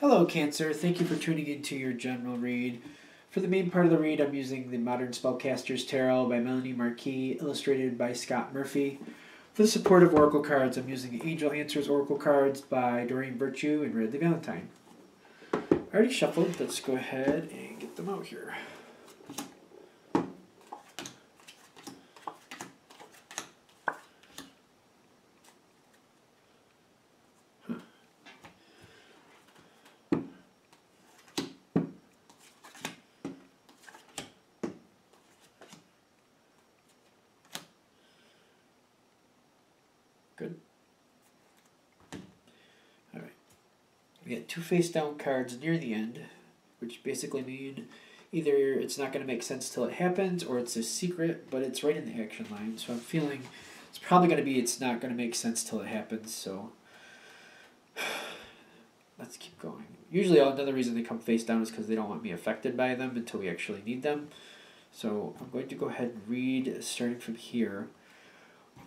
Hello, Cancer. Thank you for tuning into your general read. For the main part of the read, I'm using the Modern Spellcaster's Tarot by Melanie Marquis, illustrated by Scott Murphy. For the supportive Oracle cards, I'm using Angel Answers Oracle cards by Doreen Virtue and Redley Valentine. I already shuffled. Let's go ahead and get them out here. Good. Alright. We get two face down cards near the end, which basically mean either it's not going to make sense till it happens or it's a secret, but it's right in the action line. So I'm feeling it's probably going to be it's not going to make sense till it happens. So let's keep going. Usually another reason they come face down is because they don't want me affected by them until we actually need them. So I'm going to go ahead and read starting from here.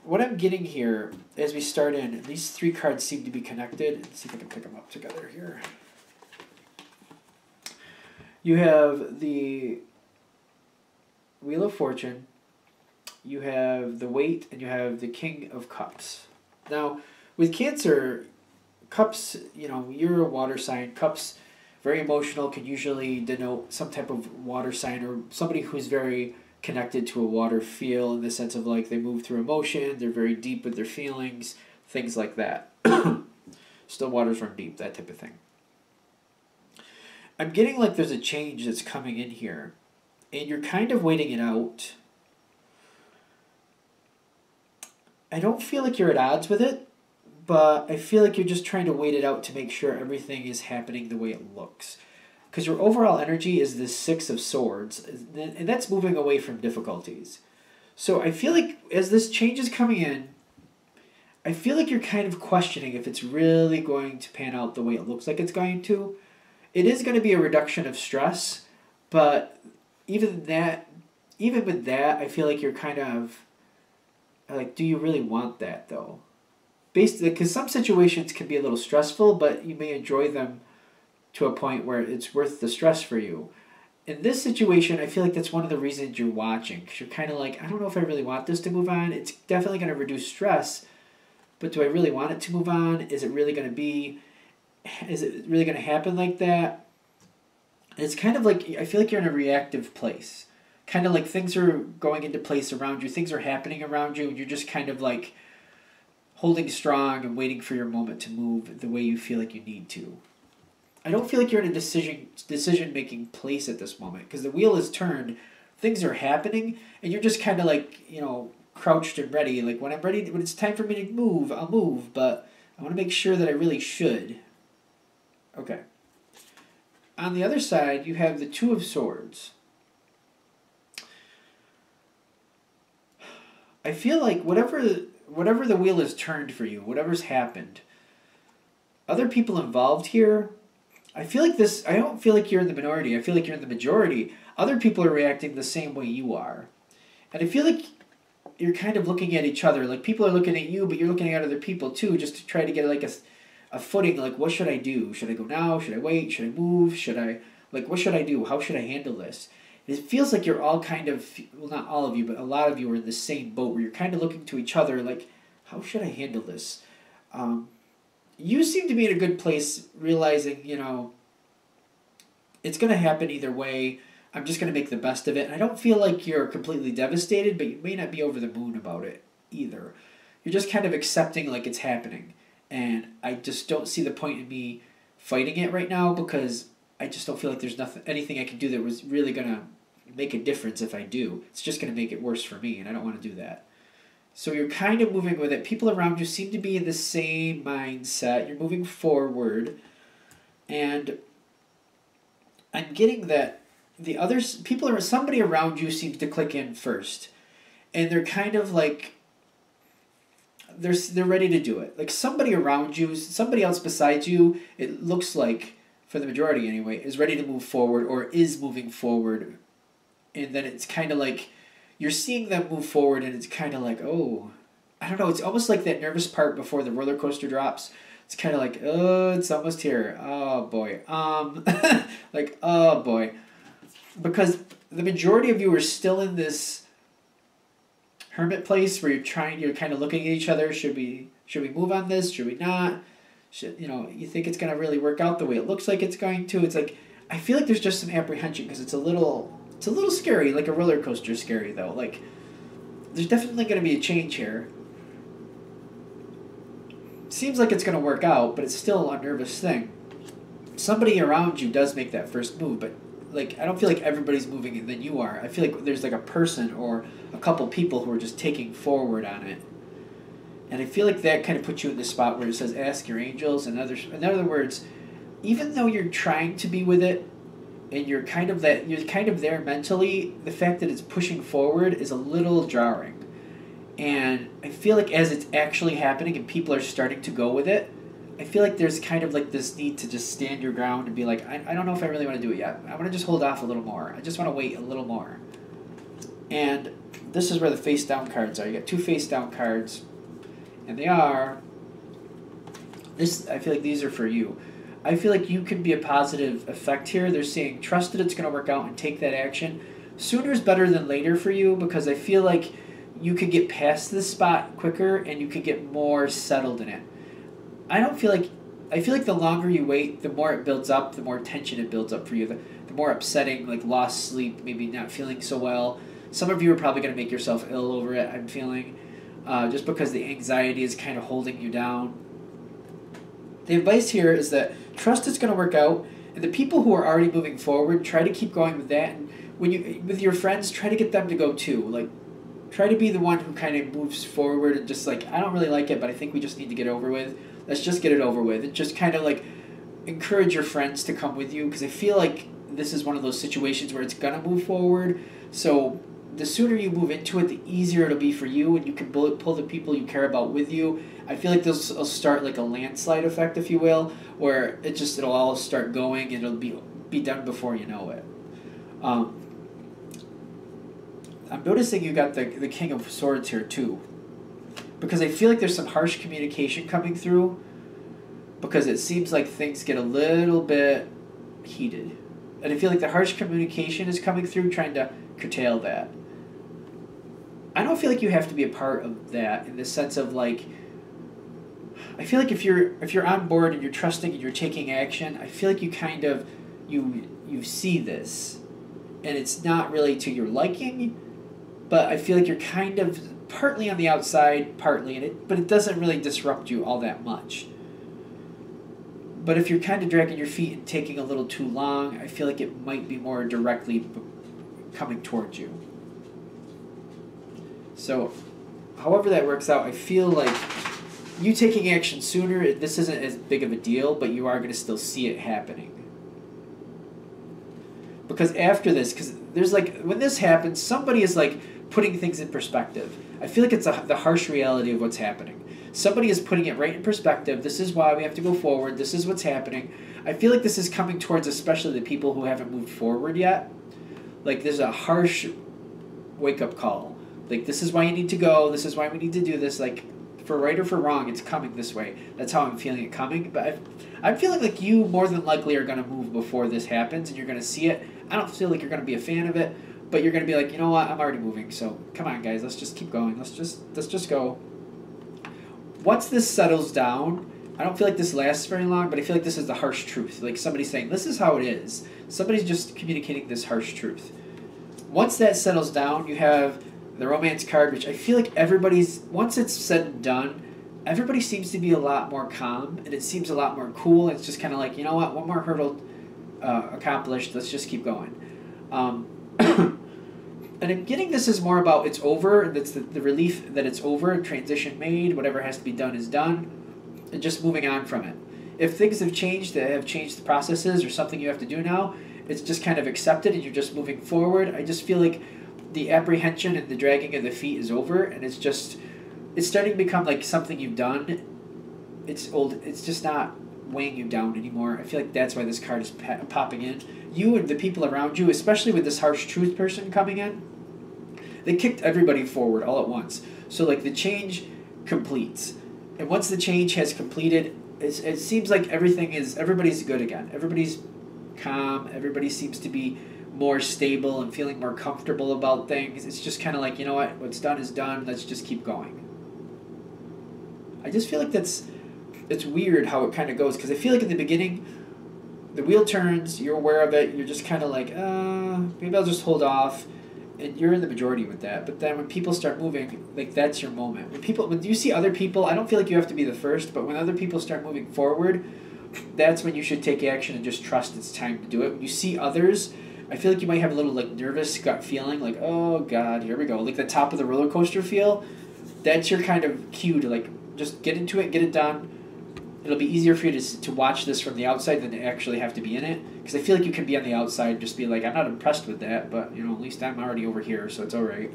What I'm getting here, as we start in, these three cards seem to be connected. Let's see if I can pick them up together here. You have the Wheel of Fortune, you have the Weight, and you have the King of Cups. Now, with Cancer, Cups, you're a water sign. Cups, very emotional, can usually denote some type of water sign or somebody who's very connected to a water feel in the sense of like they move through emotion, they're very deep with their feelings, things like that. Still waters run deep, that type of thing. I'm getting like there's a change that's coming in here, and you're kind of waiting it out. I don't feel like you're at odds with it, but I feel like you're just trying to wait it out to make sure everything is happening the way it looks. Because your overall energy is the Six of Swords, and that's moving away from difficulties. So I feel like as this change is coming in, I feel like you're kind of questioning if it's really going to pan out the way it looks like it's going to. It is going to be a reduction of stress, but even with that, I feel like you're kind of like, do you really want that though? Basically, because some situations can be a little stressful, but you may enjoy them to a point where it's worth the stress for you. In this situation, I feel like that's one of the reasons you're watching, because you're kind of like, I don't know if I really want this to move on. It's definitely going to reduce stress, but do I really want it to move on? Is it really going to happen like that? It's kind of like, I feel like you're in a reactive place. Kind of like things are going into place around you, things are happening around you, and you're just kind of like holding strong and waiting for your moment to move the way you feel like you need to. I don't feel like you're in a decision-making place at this moment, because the wheel is turned, things are happening, and you're just kind of like, crouched and ready. Like when it's time for me to move, I'll move, but I want to make sure that I really should. Okay. On the other side, you have the Two of Swords. I feel like whatever the wheel is turned for you, whatever's happened, other people involved here, I don't feel like you're in the minority. I feel like you're in the majority. Other people are reacting the same way you are. And I feel like you're kind of looking at each other. Like people are looking at you, but you're looking at other people too, just to try to get like a footing. Like, what should I do? Should I go now? Should I wait? Should I move? What should I do? How should I handle this? It feels like you're all kind of, well, not all of you, but a lot of you are in the same boat where you're kind of looking to each other like, how should I handle this? You seem to be in a good place realizing, it's going to happen either way. I'm just going to make the best of it. And I don't feel like you're completely devastated, but you may not be over the moon about it either. You're just kind of accepting like it's happening. And I just don't see the point in me fighting it right now, because I just don't feel like there's anything I can do that was really going to make a difference if I do. It's just going to make it worse for me, and I don't want to do that. So you're kind of moving with it. People around you seem to be in the same mindset. You're moving forward. And I'm getting that somebody around you seems to click in first. And they're kind of like, they're ready to do it. Like somebody around you, somebody else besides you, it looks like, for the majority anyway, is ready to move forward or is moving forward. And then it's kind of like, you're seeing them move forward and it's kind of like, oh, I don't know, it's almost like that nervous part before the roller coaster drops. It's kind of like, oh, it's almost here. Oh boy. Like, oh boy. Because the majority of you are still in this hermit place where you're kind of looking at each other. Should we move on this? Should we not? You think it's gonna really work out the way it looks like it's going to? It's like, I feel like there's just some apprehension because it's a little scary, like a roller coaster scary though. Like, there's definitely gonna be a change here. Seems like it's going to work out, but it's still a nervous thing. Somebody around you does make that first move, but like, I don't feel like everybody's moving than you are. I feel like there's like a person or a couple people who are just taking forward on it. And I feel like that kind of puts you in the spot where it says ask your angels. In other words, even though you're trying to be with it and you're kind of there mentally, the fact that it's pushing forward is a little jarring. And I feel like as it's actually happening and people are starting to go with it, I feel like there's kind of like this need to just stand your ground and be like, I don't know if I really want to do it yet. I want to just hold off a little more. I just want to wait a little more. And this is where the face down cards are. You got 2 face down cards. And they are, I feel like these are for you. I feel like you can be a positive effect here. They're saying trust that it's going to work out and take that action. Sooner is better than later for you because I feel like you could get past this spot quicker and you could get more settled in it. I feel like the longer you wait, the more it builds up, the more tension it builds up for you, the more upsetting, like lost sleep, maybe not feeling so well. Some of you are probably going to make yourself ill over it, I'm feeling, just because the anxiety is kind of holding you down. The advice here is that trust it's going to work out, and the people who are already moving forward, try to keep going with that, and with your friends, try to get them to go too. Like, try to be the one who kind of moves forward and just like, I don't really like it, but I think we just need to get it over with. Let's just get it over with. And just kind of like encourage your friends to come with you because I feel like this is one of those situations where it's going to move forward. So the sooner you move into it, the easier it'll be for you and you can pull the people you care about with you. I feel like this will start like a landslide effect, if you will, where it'll all start going and it'll be done before you know it. I'm noticing you got the King of Swords here too. Because I feel like there's some harsh communication coming through. Because it seems like things get a little bit heated. And I feel like the harsh communication is coming through trying to curtail that. I don't feel like you have to be a part of that in the sense of like, I feel like if you're on board and you're trusting and you're taking action, I feel like you kind of, you see this. And it's not really to your liking, but I feel like you're kind of partly on the outside, partly in it, but it doesn't really disrupt you all that much. But if you're kind of dragging your feet and taking a little too long, I feel like it might be more directly coming towards you. So, however that works out, I feel like you taking action sooner, this isn't as big of a deal, but you are going to still see it happening. Because after this, because there's like, when this happens, somebody is like putting things in perspective. I feel like it's the harsh reality of what's happening. Somebody is putting it right in perspective. This is why we have to go forward. This is what's happening. I feel like this is coming towards especially the people who haven't moved forward yet. Like there's a harsh wake-up call. Like this is why you need to go. This is why we need to do this. Like for right or for wrong, it's coming this way. That's how I'm feeling it coming. But I'm feeling like you more than likely are going to move before this happens and you're going to see it. I don't feel like you're going to be a fan of it. But you're going to be like, you know what, I'm already moving, so come on, guys, let's just keep going. Let's just go. Once this settles down, I don't feel like this lasts very long, but I feel like this is the harsh truth. Like somebody's saying, this is how it is. Somebody's just communicating this harsh truth. Once that settles down, you have the romance card, which I feel like once it's said and done, everybody seems to be a lot more calm, and it seems a lot more cool. It's just kind of like, you know what, one more hurdle accomplished, let's just keep going. And I'm getting this is more about it's over, and it's the relief that it's over, transition made, whatever has to be done is done, and just moving on from it. If things have changed, that have changed the processes or something you have to do now, it's just kind of accepted and you're just moving forward. I just feel like the apprehension and the dragging of the feet is over, and it's starting to become like something you've done. It's just not weighing you down anymore. I feel like that's why this card is popping in. You and the people around you, especially with this harsh truth person coming in, they kicked everybody forward all at once. So like the change completes. And once the change has completed, it seems like everybody's good again. Everybody's calm. Everybody seems to be more stable and feeling more comfortable about things. It's just kind of like, you know what? What's done is done. Let's just keep going. I just feel like it's weird how it kind of goes, because I feel like in the beginning, the wheel turns, you're aware of it, you're just kind of like, maybe I'll just hold off, and you're in the majority with that. But then when people start moving, like, that's your moment. When you see other people, I don't feel like you have to be the first, but when other people start moving forward, that's when you should take action and just trust it's time to do it. When you see others, I feel like you might have a little, like, nervous gut feeling, like, oh God, here we go, like the top of the roller coaster feel. That's your kind of cue to, like, just get into it, get it done. It'll be easier for you to watch this from the outside than to actually have to be in it. Because I feel like you can be on the outside and just be like, I'm not impressed with that, but, you know, at least I'm already over here, so it's all right.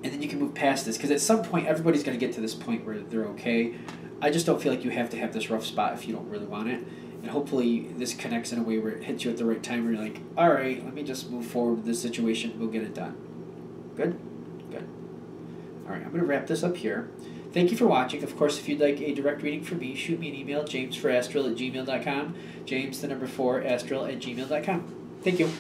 And then you can move past this, because at some point, everybody's going to get to this point where they're okay. I just don't feel like you have to have this rough spot if you don't really want it. And hopefully this connects in a way where it hits you at the right time where you're like, all right, let me just move forward with this situation. We'll get it done. Good? Good. All right, I'm going to wrap this up here. Thank you for watching. Of course, if you'd like a direct reading from me, shoot me an email, james4astral@gmail.com. James, the number 4, astral@gmail.com. Thank you.